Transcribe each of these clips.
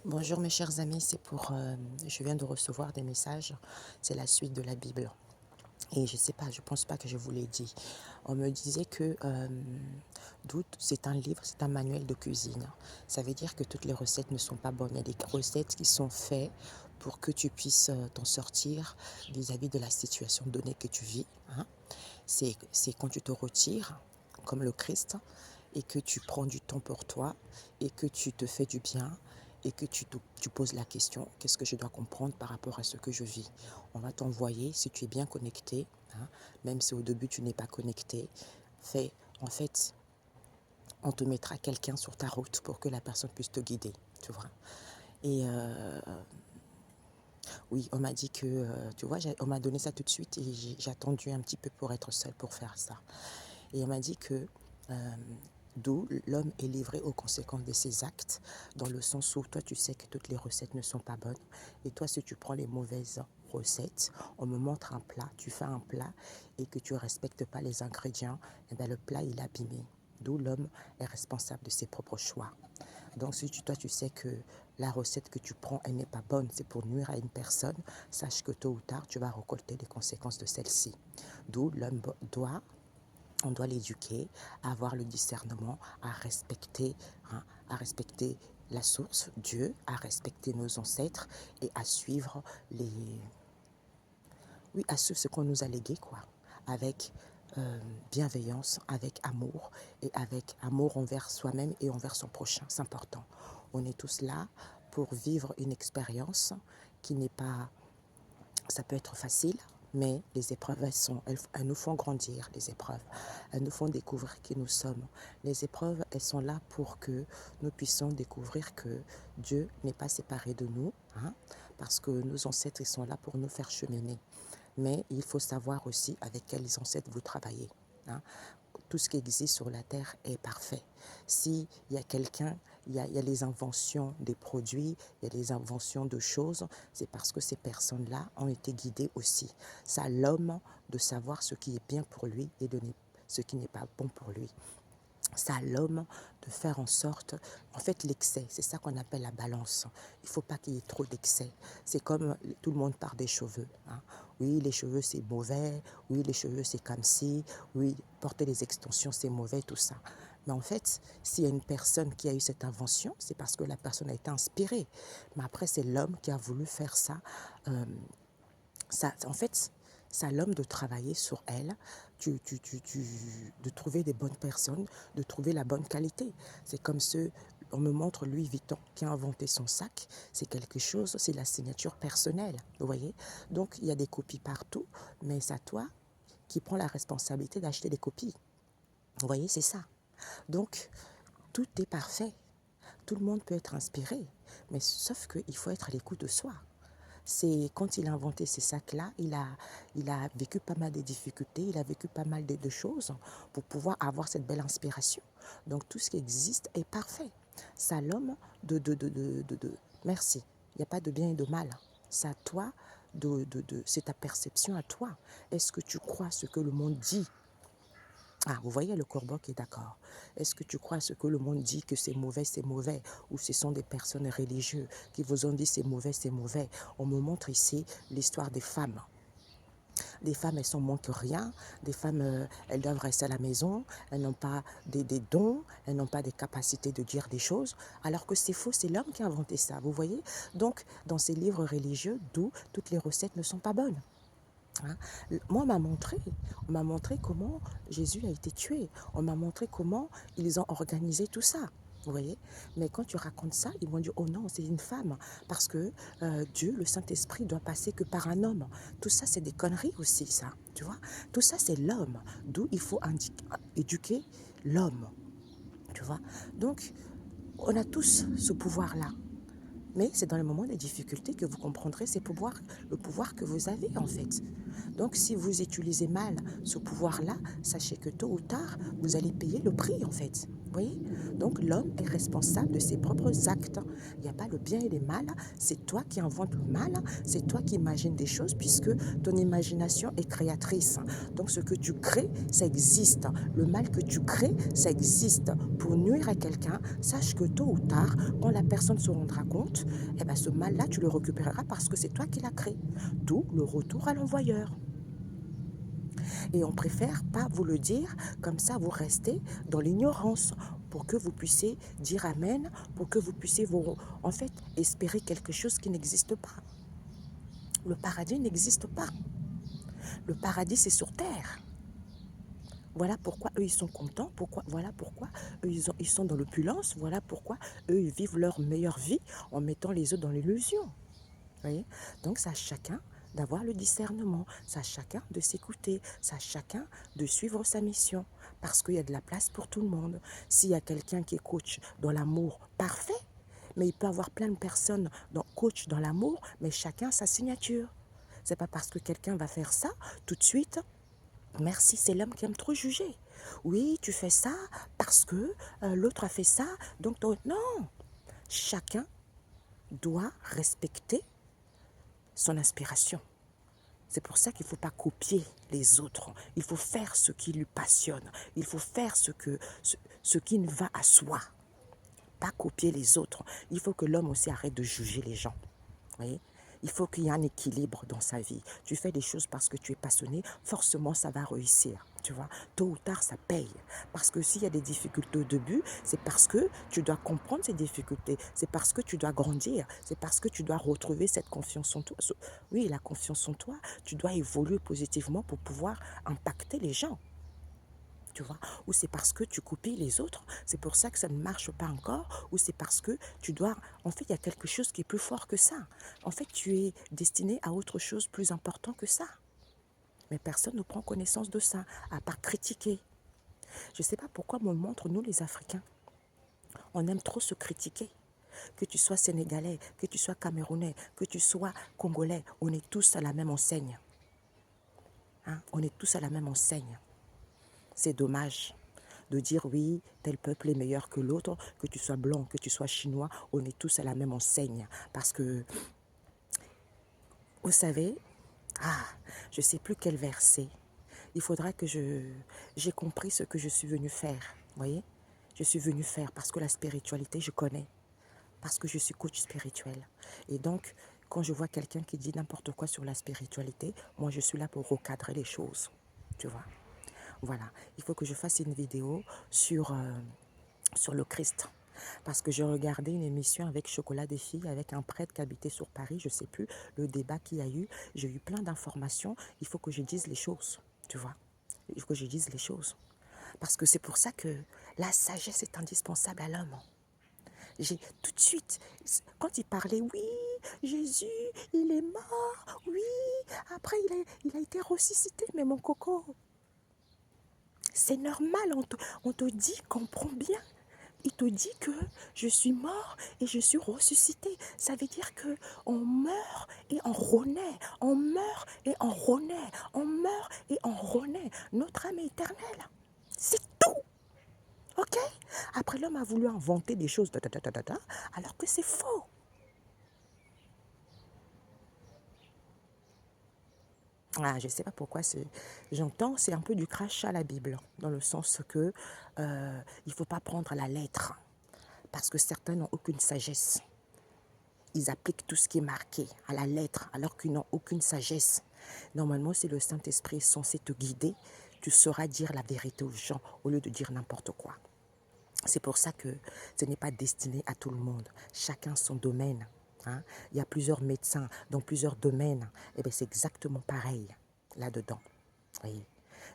Bonjour mes chers amis, je viens de recevoir des messages, c'est la suite de la Bible. Et je sais pas, je pense pas que je vous l'ai dit. On me disait que Doute, c'est un livre, c'est un manuel de cuisine. Ça veut dire que toutes les recettes ne sont pas bonnes. Il y a des recettes qui sont faites pour que tu puisses t'en sortir vis-à-vis de la situation donnée que tu vis, hein. C'est quand tu te retires, comme le Christ, et que tu prends du temps pour toi, et que tu te fais du bien, et que tu poses la question, qu'est-ce que je dois comprendre par rapport à ce que je vis? On va t'envoyer, si tu es bien connecté, hein, même si au début tu n'es pas connecté, en fait, on te mettra quelqu'un sur ta route pour que la personne puisse te guider, tu vois. Et oui, on m'a dit que, tu vois, on m'a donné ça tout de suite et j'ai attendu un petit peu pour être seule pour faire ça. Et on m'a dit que euh, d'où l'homme est livré aux conséquences de ses actes, dans le sens où toi tu sais que toutes les recettes ne sont pas bonnes. Et toi, si tu prends les mauvaises recettes, on me montre un plat, tu fais un plat et que tu ne respectes pas les ingrédients, et bien le plat il est abîmé. D'où l'homme est responsable de ses propres choix. Donc si toi tu sais que la recette que tu prends, elle n'est pas bonne, c'est pour nuire à une personne, sache que tôt ou tard, tu vas récolter les conséquences de celle-ci. D'où l'homme on doit l'éduquer à avoir le discernement, hein, à respecter la source, Dieu, à respecter nos ancêtres et à suivre oui, à suivre ce qu'on nous a légué, quoi, avec bienveillance, avec amour et avec amour envers soi-même et envers son prochain. C'est important. On est tous là pour vivre une expérience qui n'est pas, ça peut être facile, mais les épreuves, elles nous font grandir, les épreuves. Elles nous font découvrir qui nous sommes. Les épreuves, elles sont là pour que nous puissions découvrir que Dieu n'est pas séparé de nous, hein, parce que nos ancêtres, ils sont là pour nous faire cheminer. Mais il faut savoir aussi avec quels ancêtres vous travaillez, hein. Tout ce qui existe sur la terre est parfait. S'il y a quelqu'un, il y a les inventions des produits, il y a les inventions de choses, c'est parce que ces personnes-là ont été guidées aussi. C'est à l'homme de savoir ce qui est bien pour lui et de ce qui n'est pas bon pour lui. C'est à l'homme de faire en sorte, en fait l'excès, c'est ça qu'on appelle la balance. Il ne faut pas qu'il y ait trop d'excès. C'est comme tout le monde parle des cheveux, hein. Oui, les cheveux c'est mauvais, oui, les cheveux c'est comme si, oui, porter les extensions c'est mauvais, tout ça. Mais en fait, s'il y a une personne qui a eu cette invention, c'est parce que la personne a été inspirée. Mais après, c'est l'homme qui a voulu faire ça. Euh, en fait, c'est à l'homme de travailler sur elle, de trouver des bonnes personnes, de trouver la bonne qualité. C'est comme on me montre Louis Vuitton qui a inventé son sac, c'est quelque chose, c'est la signature personnelle, vous voyez. Donc il y a des copies partout, mais c'est à toi qui prends la responsabilité d'acheter des copies. Vous voyez, c'est ça. Donc tout est parfait, tout le monde peut être inspiré, mais sauf qu'il faut être à l'écoute de soi. C'est quand il a inventé ces sacs-là, il a vécu pas mal de difficultés, il a vécu pas mal de choses pour pouvoir avoir cette belle inspiration. Donc tout ce qui existe est parfait. C'est à l'homme de... Merci. Il n'y a pas de bien et de mal. C'est à toi c'est ta perception à toi. Est-ce que tu crois ce que le monde dit? Ah, vous voyez le corbeau qui est d'accord. Est-ce que tu crois ce que le monde dit que c'est mauvais, ou ce sont des personnes religieuses qui vous ont dit c'est mauvais, c'est mauvais? On me montre ici l'histoire des femmes. Les femmes, elles sont moins que rien. Des femmes, elles doivent rester à la maison. Elles n'ont pas des dons. Elles n'ont pas des capacités de dire des choses. Alors que c'est faux, c'est l'homme qui a inventé ça. Vous voyez? Donc, dans ces livres religieux, d'où toutes les recettes ne sont pas bonnes. Hein. Moi, on m'a montré comment Jésus a été tué. On m'a montré comment ils ont organisé tout ça. Vous voyez? Mais quand tu racontes ça, ils vont dire, oh non, c'est une femme. Parce que Dieu, le Saint-Esprit, doit passer que par un homme. Tout ça, c'est des conneries aussi, ça. Tu vois? Tout ça, c'est l'homme. D'où il faut éduquer l'homme. Tu vois? Donc, on a tous ce pouvoir-là. Mais c'est dans les moments de difficulté que vous comprendrez le pouvoir que vous avez en fait. Donc si vous utilisez mal ce pouvoir-là, sachez que tôt ou tard, vous allez payer le prix en fait. Vous voyez? Donc l'homme est responsable de ses propres actes. Il n'y a pas le bien et le mal. C'est toi qui inventes le mal. C'est toi qui imagines des choses puisque ton imagination est créatrice. Donc ce que tu crées, ça existe. Le mal que tu crées, ça existe. Pour nuire à quelqu'un, sache que tôt ou tard, quand la personne se rendra compte, eh ben, ce mal-là, tu le récupéreras parce que c'est toi qui l'as créé. D'où le retour à l'envoyeur. Et on préfère pas vous le dire, comme ça vous restez dans l'ignorance pour que vous puissiez dire amen, pour que vous puissiez en fait espérer quelque chose qui n'existe pas. Le paradis n'existe pas. Le paradis c'est sur terre. Voilà pourquoi eux ils sont contents, voilà pourquoi eux ils sont dans l'opulence, voilà pourquoi eux ils vivent leur meilleure vie en mettant les autres dans l'illusion. Voyez? Donc c'est à chacun d'avoir le discernement, c'est à chacun de s'écouter, c'est à chacun de suivre sa mission, parce qu'il y a de la place pour tout le monde. S'il y a quelqu'un qui est coach dans l'amour, parfait, mais il peut y avoir plein de personnes coach dans l'amour, mais chacun sa signature. C'est pas parce que quelqu'un va faire ça, tout de suite, merci, c'est l'homme qui aime trop juger. Oui, tu fais ça parce que l'autre a fait ça, donc non, chacun doit respecter son inspiration. C'est pour ça qu'il ne faut pas copier les autres. Il faut faire ce qui lui passionne. Il faut faire ce qui nous va à soi. Pas copier les autres. Il faut que l'homme aussi arrête de juger les gens. Vous voyez? Il faut qu'il y ait un équilibre dans sa vie. Tu fais des choses parce que tu es passionné, forcément ça va réussir. Tu vois, tôt ou tard, ça paye. Parce que s'il y a des difficultés au début, c'est parce que tu dois comprendre ces difficultés. C'est parce que tu dois grandir. C'est parce que tu dois retrouver cette confiance en toi. Oui, la confiance en toi, tu dois évoluer positivement pour pouvoir impacter les gens. Tu vois, ou c'est parce que tu copies les autres, c'est pour ça que ça ne marche pas encore, ou c'est parce que tu dois, en fait, il y a quelque chose qui est plus fort que ça. En fait, tu es destiné à autre chose plus important que ça. Mais personne ne prend connaissance de ça, à part critiquer. Je ne sais pas pourquoi on montre, nous les Africains, on aime trop se critiquer. Que tu sois sénégalais, que tu sois camerounais, que tu sois congolais, on est tous à la même enseigne. Hein? On est tous à la même enseigne. C'est dommage de dire oui, tel peuple est meilleur que l'autre, que tu sois blanc, que tu sois chinois, on est tous à la même enseigne. Parce que, vous savez, je ne sais plus quel verset. Il faudra que j'ai compris ce que je suis venue faire. Vous voyez? Je suis venue faire parce que la spiritualité, je connais. Parce que je suis coach spirituel. Et donc, quand je vois quelqu'un qui dit n'importe quoi sur la spiritualité, moi, je suis là pour recadrer les choses. Tu vois? Voilà, il faut que je fasse une vidéo sur le Christ. Parce que j'ai regardé une émission avec Chocolat des filles, avec un prêtre qui habitait sur Paris, je ne sais plus, le débat qu'il y a eu. J'ai eu plein d'informations, il faut que je dise les choses, tu vois. Il faut que je dise les choses. Parce que c'est pour ça que la sagesse est indispensable à l'homme. J'ai tout de suite, quand il parlait, oui, Jésus, il est mort, oui, après il a été ressuscité, mais mon coco, c'est normal, on te dit, comprends bien. Il te dit que je suis mort et je suis ressuscité. Ça veut dire que on meurt et on renaît. On meurt et on renaît. On meurt et on renaît. Notre âme est éternelle. C'est tout. Ok? Après, l'homme a voulu inventer des choses, alors que c'est faux. Je ne sais pas pourquoi j'entends, c'est un peu du crachat à la Bible, dans le sens que il ne faut pas prendre à la lettre, parce que certains n'ont aucune sagesse. Ils appliquent tout ce qui est marqué à la lettre, alors qu'ils n'ont aucune sagesse. Normalement, si le Saint-Esprit est censé te guider, tu sauras dire la vérité aux gens, au lieu de dire n'importe quoi. C'est pour ça que ce n'est pas destiné à tout le monde. Chacun son domaine. Hein. Il y a plusieurs médecins dans plusieurs domaines. Et bien c'est exactement pareil là-dedans. Voyez.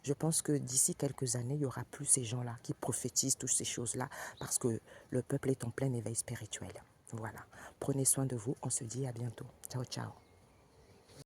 Je pense que d'ici quelques années, il n'y aura plus ces gens-là qui prophétisent toutes ces choses-là parce que le peuple est en plein éveil spirituel. Voilà. Prenez soin de vous. On se dit à bientôt. Ciao, ciao.